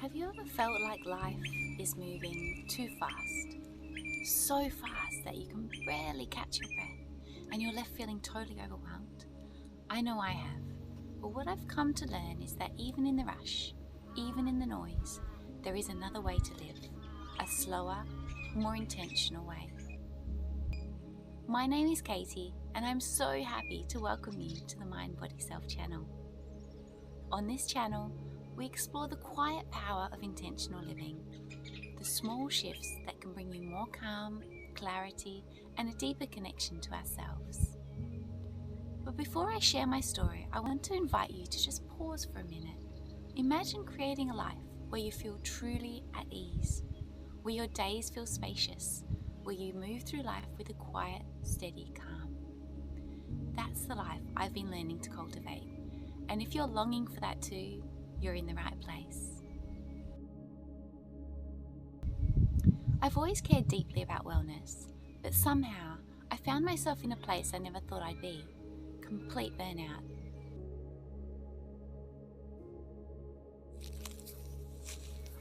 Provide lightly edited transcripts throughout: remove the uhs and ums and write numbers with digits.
Have you ever felt like life is moving too fast? So fast that you can barely catch your breath and you're left feeling totally overwhelmed? I know I have. But what I've come to learn is that even in the rush, even in the noise, there is another way to live. A slower, more intentional way. My name is Katie and I'm so happy to welcome you to the Mind Body Self channel. On this channel, we explore the quiet power of intentional living, the small shifts that can bring you more calm, clarity, and a deeper connection to ourselves. But before I share my story, I want to invite you to just pause for a minute. Imagine creating a life where you feel truly at ease, where your days feel spacious, where you move through life with a quiet, steady calm. That's the life I've been learning to cultivate. And if you're longing for that too, you're in the right place. I've always cared deeply about wellness, but somehow I found myself in a place I never thought I'd be, complete burnout.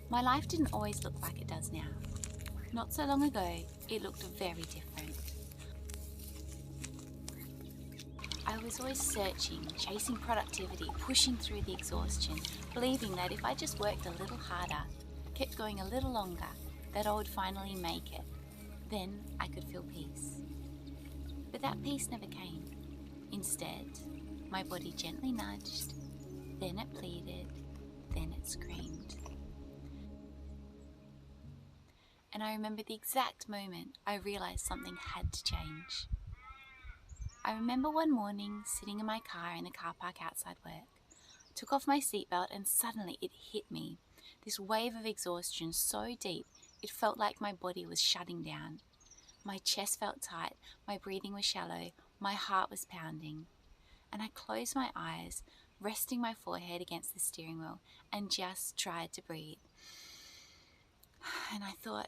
My life didn't always look like it does now. Not so long ago, it looked very different. I was always searching, chasing productivity, pushing through the exhaustion, believing that if I just worked a little harder, kept going a little longer, that I would finally make it. Then I could feel peace. But that peace never came. Instead, my body gently nudged, then it pleaded, then it screamed. And I remember the exact moment I realized something had to change. I remember one morning sitting in my car in the car park outside work. I took off my seatbelt and suddenly it hit me. This wave of exhaustion so deep it felt like my body was shutting down. My chest felt tight, my breathing was shallow, my heart was pounding. And I closed my eyes, resting my forehead against the steering wheel and just tried to breathe. And I thought,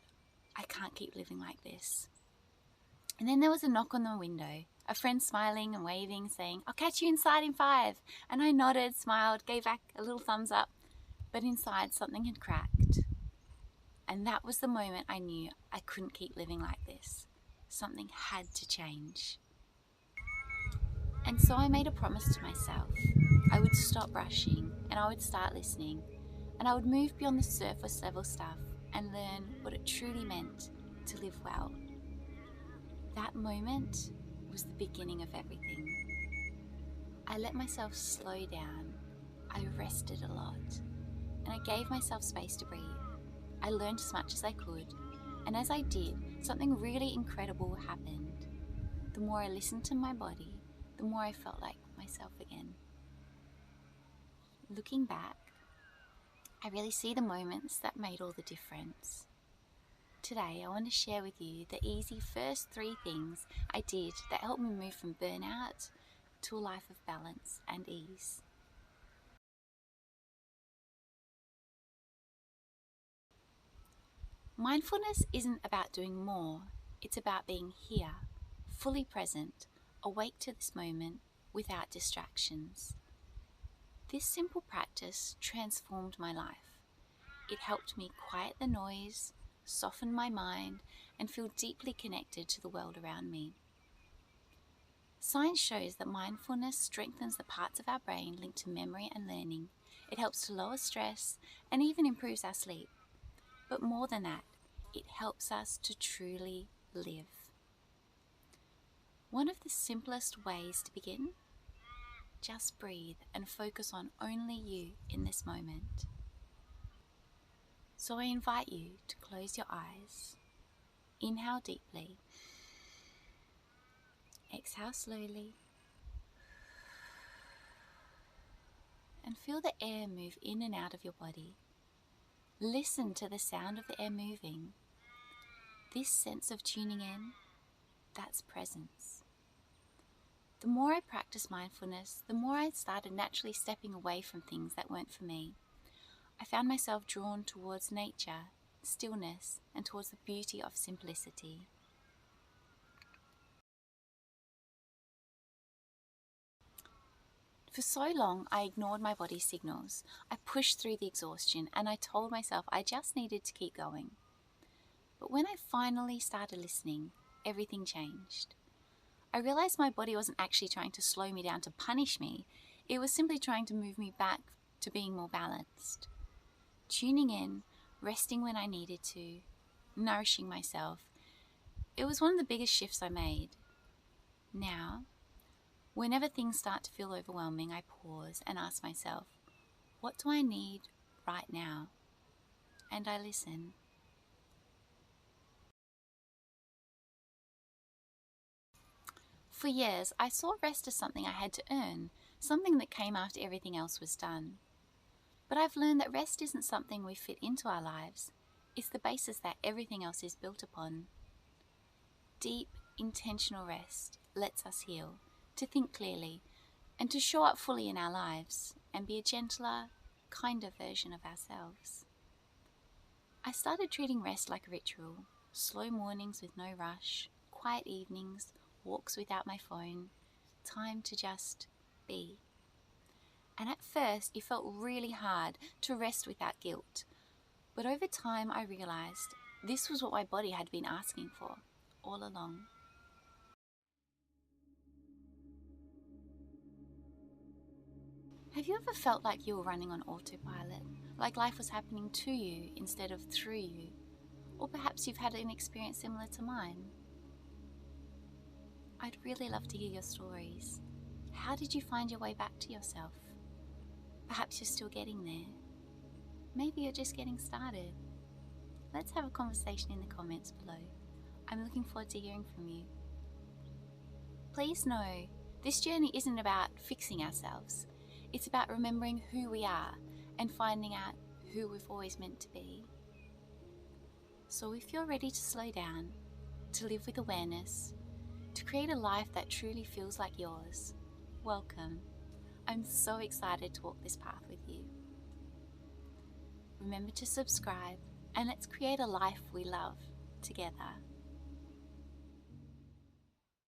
I can't keep living like this. And then there was a knock on the window. A friend smiling and waving, saying, "I'll catch you inside in 5. And I nodded, smiled, gave back a little thumbs up. But inside, something had cracked. And that was the moment I knew I couldn't keep living like this. Something had to change. And so I made a promise to myself. I would stop rushing and I would start listening. And I would move beyond the surface level stuff and learn what it truly meant to live well. That moment was the beginning of everything. I let myself slow down. I rested a lot. And I gave myself space to breathe. I learned as much as I could. And as I did, something really incredible happened. The more I listened to my body, the more I felt like myself again. Looking back, I really see the moments that made all the difference. Today, I want to share with you the easy first 3 things I did that helped me move from burnout to a life of balance and ease. Mindfulness isn't about doing more, it's about being here, fully present, awake to this moment without distractions. This simple practice transformed my life. It helped me quiet the noise, soften my mind, and feel deeply connected to the world around me. Science shows that mindfulness strengthens the parts of our brain linked to memory and learning. It helps to lower stress and even improves our sleep. But more than that, it helps us to truly live. One of the simplest ways to begin? Just breathe and focus on only you in this moment. So I invite you to close your eyes. Inhale deeply. Exhale slowly. And feel the air move in and out of your body. Listen to the sound of the air moving. This sense of tuning in, that's presence. The more I practiced mindfulness, the more I started naturally stepping away from things that weren't for me. I found myself drawn towards nature, stillness, and towards the beauty of simplicity. For so long, I ignored my body's signals. I pushed through the exhaustion and I told myself I just needed to keep going. But when I finally started listening, everything changed. I realized my body wasn't actually trying to slow me down to punish me. It was simply trying to move me back to being more balanced. Tuning in, resting when I needed to, nourishing myself. It was one of the biggest shifts I made. Now, whenever things start to feel overwhelming, I pause and ask myself, what do I need right now? And I listen. For years, I saw rest as something I had to earn, something that came after everything else was done. But I've learned that rest isn't something we fit into our lives. It's the basis that everything else is built upon. Deep, intentional rest lets us heal, to think clearly, and to show up fully in our lives and be a gentler, kinder version of ourselves. I started treating rest like a ritual, slow mornings with no rush, quiet evenings, walks without my phone, time to just be. And at first, it felt really hard to rest without guilt. But over time, I realized this was what my body had been asking for all along. Have you ever felt like you were running on autopilot, like life was happening to you instead of through you? Or perhaps you've had an experience similar to mine. I'd really love to hear your stories. How did you find your way back to yourself? Perhaps you're still getting there. Maybe you're just getting started. Let's have a conversation in the comments below. I'm looking forward to hearing from you. Please know, this journey isn't about fixing ourselves. It's about remembering who we are and finding out who we've always meant to be. So if you're ready to slow down, to live with awareness, to create a life that truly feels like yours, welcome. I'm so excited to walk this path with you. Remember to subscribe and let's create a life we love together.